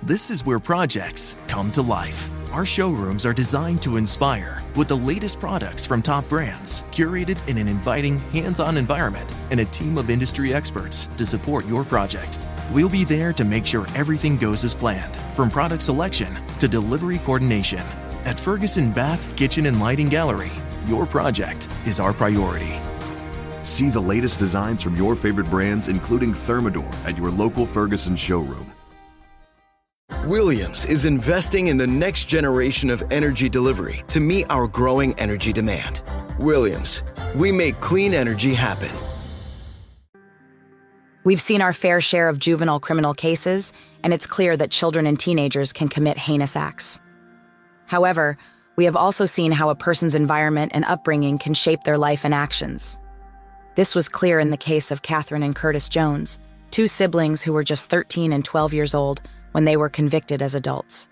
This is where projects come to life. Our showrooms are designed to inspire with the latest products from top brands, curated in an inviting, hands-on environment, and a team of industry experts to support your project. We'll be there to make sure everything goes as planned, from product selection to delivery coordination. At Ferguson Bath, Kitchen and Lighting Gallery, your project is our priority. See the latest designs from your favorite brands, including Thermador, at your local Ferguson showroom. Williams is investing in the next generation of energy delivery to meet our growing energy demand. Williams, we make clean energy happen. We've seen our fair share of juvenile criminal cases, and it's clear that children and teenagers can commit heinous acts. However, we have also seen how a person's environment and upbringing can shape their life and actions. This was clear in the case of Catherine and Curtis Jones, two siblings who were just 13 and 12 years old when they were convicted as adults.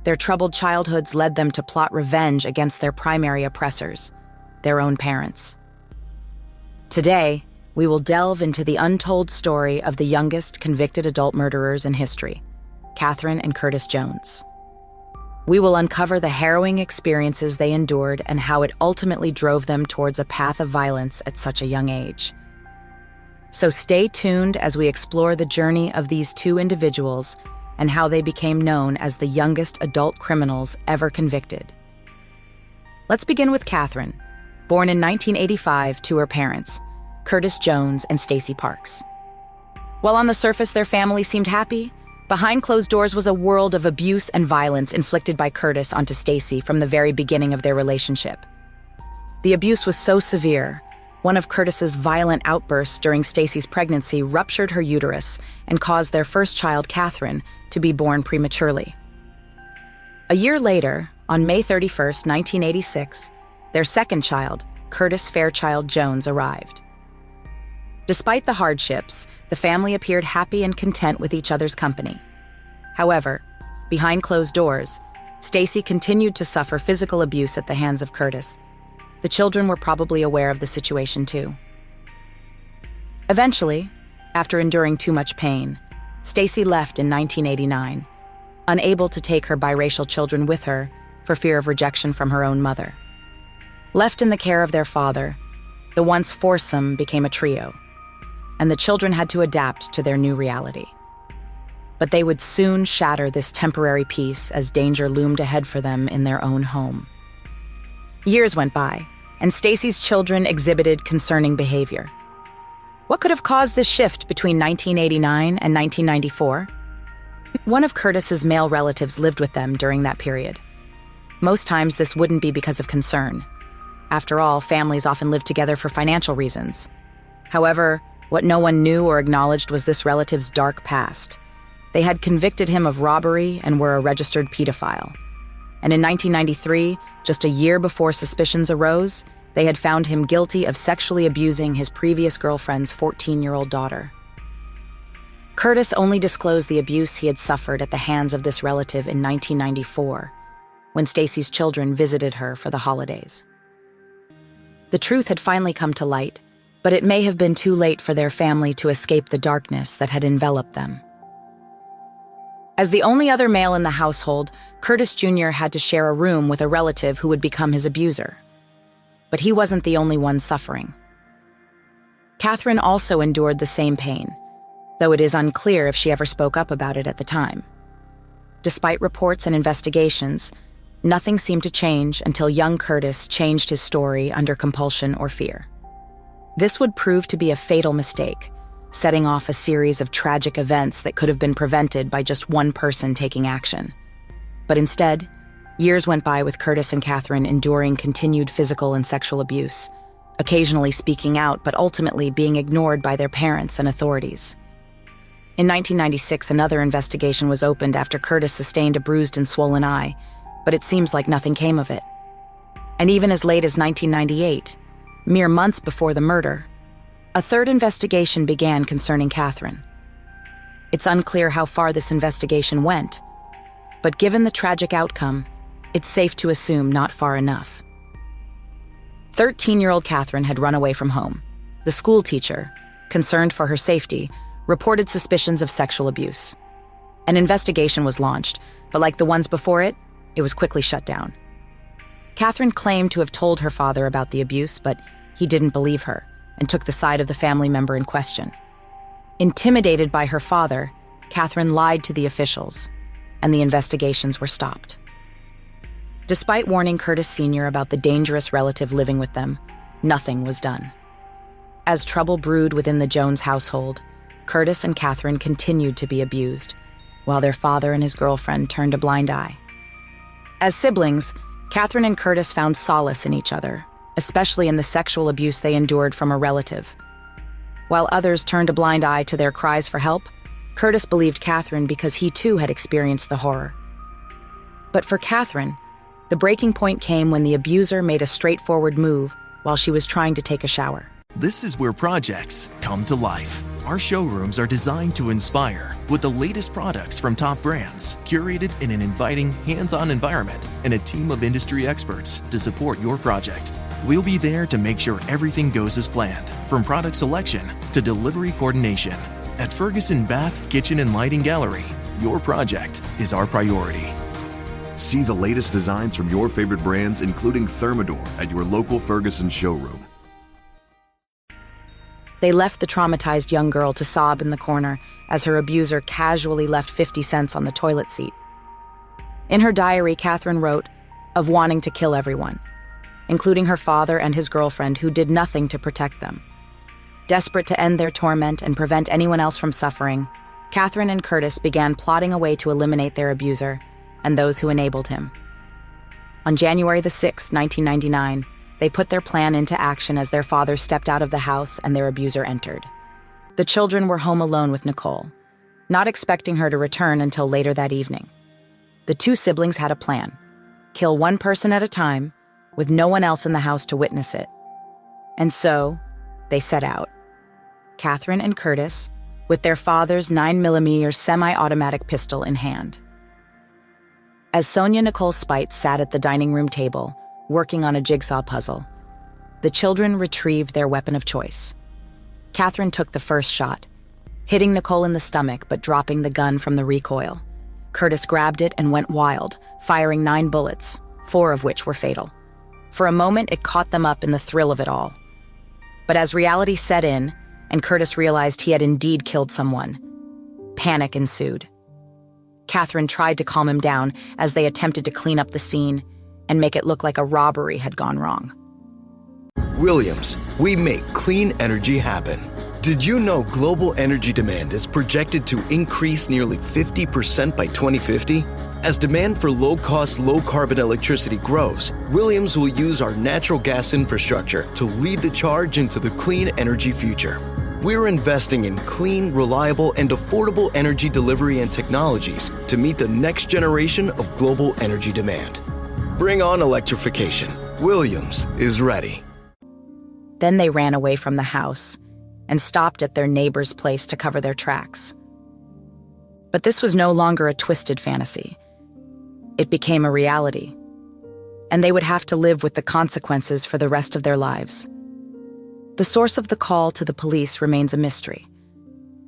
Their troubled childhoods led them to plot revenge against their primary oppressors, their own parents. Today, we will delve into the untold story of the youngest convicted adult murderers in history, Catherine and Curtis Jones. We will uncover the harrowing experiences they endured and how it ultimately drove them towards a path of violence at such a young age. So stay tuned as we explore the journey of these two individuals and how they became known as the youngest adult criminals ever convicted. Let's begin with Catherine, born in 1985 to her parents, Curtis Jones and Stacy Parks. While on the surface their family seemed happy, behind closed doors was a world of abuse and violence inflicted by Curtis onto Stacy from the very beginning of their relationship. The abuse was so severe, one of Curtis's violent outbursts during Stacy's pregnancy ruptured her uterus and caused their first child, Catherine, to be born prematurely. A year later, on May 31, 1986, their second child, Curtis Fairchild Jones, arrived. Despite the hardships, the family appeared happy and content with each other's company. However, behind closed doors, Stacy continued to suffer physical abuse at the hands of Curtis. The children were probably aware of the situation too. Eventually, after enduring too much pain, Stacy left in 1989, unable to take her biracial children with her for fear of rejection from her own mother. Left in the care of their father, the once foursome became a trio, and the children had to adapt to their new reality. But they would soon shatter this temporary peace as danger loomed ahead for them in their own home. Years went by, and Stacy's children exhibited concerning behavior. What could have caused this shift between 1989 and 1994? One of Curtis's male relatives lived with them during that period. Most times this wouldn't be because of concern. After all, families often live together for financial reasons. However, what no one knew or acknowledged was this relative's dark past. They had convicted him of robbery and were a registered pedophile. And in 1993, just a year before suspicions arose, they had found him guilty of sexually abusing his previous girlfriend's 14-year-old daughter. Curtis only disclosed the abuse he had suffered at the hands of this relative in 1994, when Stacy's children visited her for the holidays. The truth had finally come to light, but it may have been too late for their family to escape the darkness that had enveloped them. As the only other male in the household, Curtis Jr. had to share a room with a relative who would become his abuser. But he wasn't the only one suffering. Catherine also endured the same pain, though it is unclear if she ever spoke up about it at the time. Despite reports and investigations, nothing seemed to change until young Curtis changed his story under compulsion or fear. This would prove to be a fatal mistake, setting off a series of tragic events that could have been prevented by just one person taking action. But instead, years went by with Curtis and Catherine enduring continued physical and sexual abuse, occasionally speaking out but ultimately being ignored by their parents and authorities. In 1996, another investigation was opened after Curtis sustained a bruised and swollen eye, but it seems like nothing came of it. And even as late as 1998, mere months before the murder, a third investigation began concerning Catherine. It's unclear how far this investigation went, but given the tragic outcome, it's safe to assume not far enough. 13-year-old Catherine had run away from home. The school teacher, concerned for her safety, reported suspicions of sexual abuse. An investigation was launched, but like the ones before it, it was quickly shut down. Catherine claimed to have told her father about the abuse, but he didn't believe her and took the side of the family member in question. Intimidated by her father, Catherine lied to the officials, and the investigations were stopped. Despite warning Curtis Sr. about the dangerous relative living with them, nothing was done. As trouble brewed within the Jones household, Curtis and Catherine continued to be abused, while their father and his girlfriend turned a blind eye. As siblings, Catherine and Curtis found solace in each other, especially in the sexual abuse they endured from a relative. While others turned a blind eye to their cries for help, Curtis believed Catherine because he too had experienced the horror. But for Catherine, the breaking point came when the abuser made a straightforward move while she was trying to take a shower. This is where projects come to life. Our showrooms are designed to inspire with the latest products from top brands, curated in an inviting, hands-on environment, and a team of industry experts to support your project. We'll be there to make sure everything goes as planned, from product selection to delivery coordination. At Ferguson Bath, Kitchen and Lighting Gallery, your project is our priority. See the latest designs from your favorite brands, including Thermador, at your local Ferguson showroom. They left the traumatized young girl to sob in the corner as her abuser casually left 50 cents on the toilet seat. In her diary, Catherine wrote of wanting to kill everyone, including her father and his girlfriend, who did nothing to protect them. Desperate to end their torment and prevent anyone else from suffering, Catherine and Curtis began plotting a way to eliminate their abuser and those who enabled him. On January the 6th, 1999, they put their plan into action as their father stepped out of the house and their abuser entered. The children were home alone with Nicole, not expecting her to return until later that evening. The two siblings had a plan: kill one person at a time, with no one else in the house to witness it. And so, they set out. Catherine and Curtis, with their father's 9mm semi-automatic pistol in hand. As Sonia Nicole Spites sat at the dining room table, working on a jigsaw puzzle, the children retrieved their weapon of choice. Catherine took the first shot, hitting Nicole in the stomach but dropping the gun from the recoil. Curtis grabbed it and went wild, firing 9 bullets, 4 of which were fatal. For a moment, it caught them up in the thrill of it all. But as reality set in, and Curtis realized he had indeed killed someone, panic ensued. Catherine tried to calm him down as they attempted to clean up the scene and make it look like a robbery had gone wrong. Williams, we make clean energy happen. Did you know global energy demand is projected to increase nearly 50% by 2050? As demand for low-cost, low-carbon electricity grows, Williams will use our natural gas infrastructure to lead the charge into the clean energy future. We're investing in clean, reliable, and affordable energy delivery and technologies to meet the next generation of global energy demand. Bring on electrification. Williams is ready. Then they ran away from the house and stopped at their neighbor's place to cover their tracks. But this was no longer a twisted fantasy. It became a reality, and they would have to live with the consequences for the rest of their lives. The source of the call to the police remains a mystery.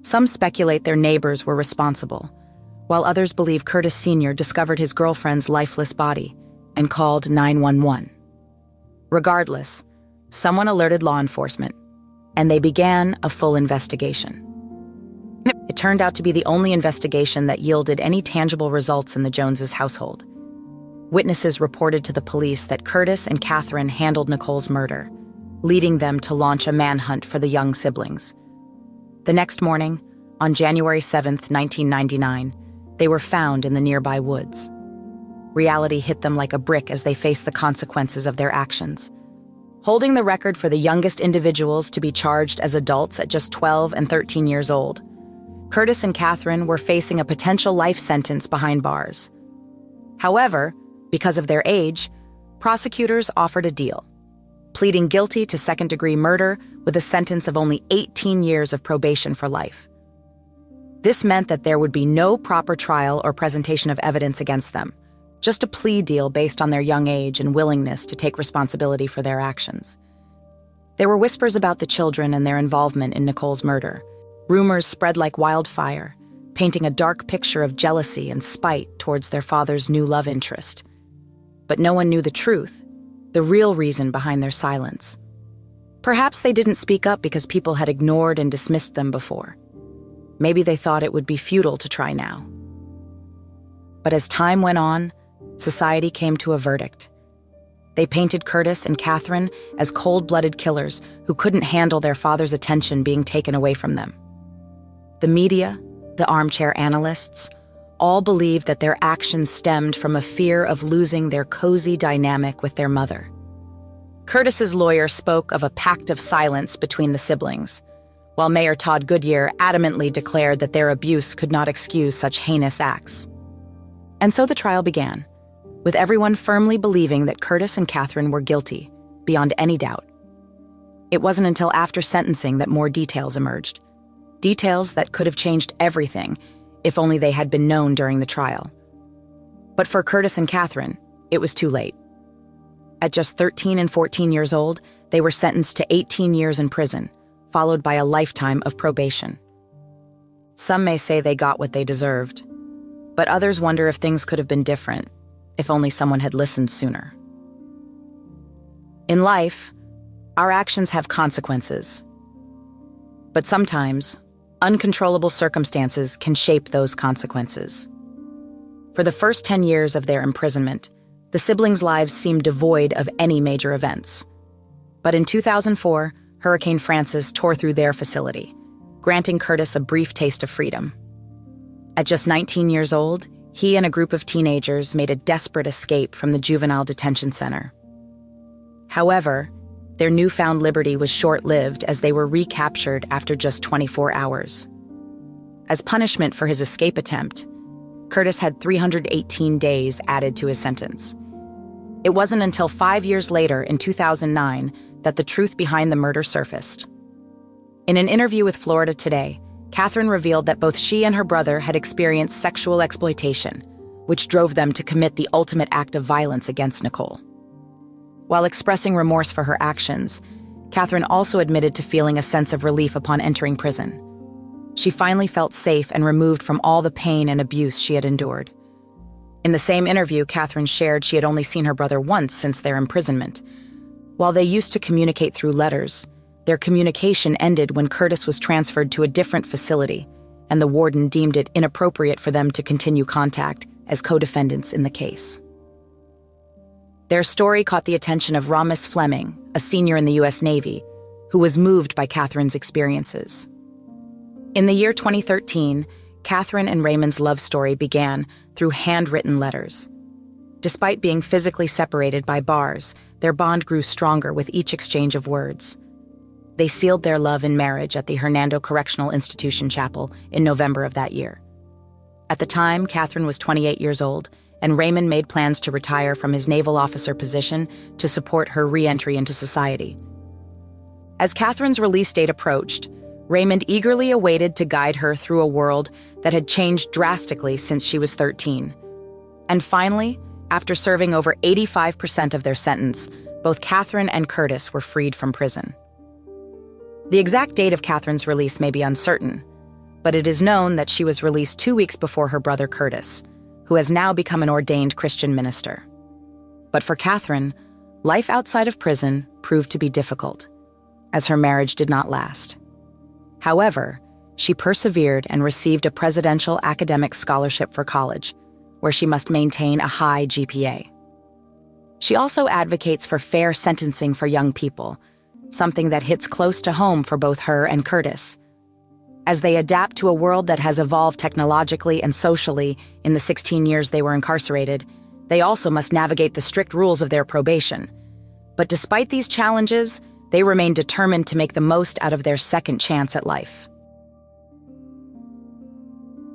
Some speculate their neighbors were responsible, while others believe Curtis Sr. discovered his girlfriend's lifeless body and called 911. Regardless, someone alerted law enforcement, and they began a full investigation. It turned out to be the only investigation that yielded any tangible results in the Joneses' household. Witnesses reported to the police that Curtis and Catherine handled Nicole's murder, leading them to launch a manhunt for the young siblings. The next morning, on January 7th, 1999, they were found in the nearby woods. Reality hit them like a brick as they faced the consequences of their actions. Holding the record for the youngest individuals to be charged as adults at just 12 and 13 years old, Curtis and Catherine were facing a potential life sentence behind bars. However, because of their age, prosecutors offered a deal, pleading guilty to second-degree murder with a sentence of only 18 years of probation for life. This meant that there would be no proper trial or presentation of evidence against them, just a plea deal based on their young age and willingness to take responsibility for their actions. There were whispers about the children and their involvement in Nicole's murder. Rumors spread like wildfire, painting a dark picture of jealousy and spite towards their father's new love interest. But no one knew the truth, the real reason behind their silence. Perhaps they didn't speak up because people had ignored and dismissed them before. Maybe they thought it would be futile to try now. But as time went on, society came to a verdict. They painted Curtis and Catherine as cold-blooded killers who couldn't handle their father's attention being taken away from them. The media, the armchair analysts, all believed that their actions stemmed from a fear of losing their cozy dynamic with their mother. Curtis's lawyer spoke of a pact of silence between the siblings, while Mayor Todd Goodyear adamantly declared that their abuse could not excuse such heinous acts. And so the trial began, with everyone firmly believing that Curtis and Catherine were guilty, beyond any doubt. It wasn't until after sentencing that more details emerged. Details that could have changed everything if only they had been known during the trial. But for Curtis and Catherine, it was too late. At just 13 and 14 years old, they were sentenced to 18 years in prison, followed by a lifetime of probation. Some may say they got what they deserved, but others wonder if things could have been different, if only someone had listened sooner. In life, our actions have consequences. But sometimes, uncontrollable circumstances can shape those consequences. For the first 10 years of their imprisonment, the siblings' lives seemed devoid of any major events. But in 2004, Hurricane Frances tore through their facility, granting Curtis a brief taste of freedom. At just 19 years old, he and a group of teenagers made a desperate escape from the juvenile detention center. However, their newfound liberty was short-lived as they were recaptured after just 24 hours. As punishment for his escape attempt, Curtis had 318 days added to his sentence. It wasn't until 5 years later, in 2009, that the truth behind the murder surfaced. In an interview with Florida Today, Catherine revealed that both she and her brother had experienced sexual exploitation, which drove them to commit the ultimate act of violence against Nicole. While expressing remorse for her actions, Catherine also admitted to feeling a sense of relief upon entering prison. She finally felt safe and removed from all the pain and abuse she had endured. In the same interview, Catherine shared she had only seen her brother once since their imprisonment. While they used to communicate through letters, their communication ended when Curtis was transferred to a different facility, and the warden deemed it inappropriate for them to continue contact as co-defendants in the case. Their story caught the attention of Ramos Fleming, a senior in the U.S. Navy, who was moved by Catherine's experiences. In the year 2013, Catherine and Raymond's love story began through handwritten letters. Despite being physically separated by bars, their bond grew stronger with each exchange of words. They sealed their love in marriage at the Hernando Correctional Institution Chapel in November of that year. At the time, Catherine was 28 years old, and Raymond made plans to retire from his naval officer position to support her re-entry into society. As Catherine's release date approached, Raymond eagerly awaited to guide her through a world that had changed drastically since she was 13. And finally, after serving over 85% of their sentence, both Catherine and Curtis were freed from prison. The exact date of Catherine's release may be uncertain, but it is known that she was released 2 weeks before her brother Curtis, who has now become an ordained Christian minister. But for Catherine, life outside of prison proved to be difficult, as her marriage did not last. However, she persevered and received a presidential academic scholarship for college, where she must maintain a high GPA. She also advocates for fair sentencing for young people, something that hits close to home for both her and Curtis. As they adapt to a world that has evolved technologically and socially in the 16 years they were incarcerated, they also must navigate the strict rules of their probation. But despite these challenges, they remain determined to make the most out of their second chance at life.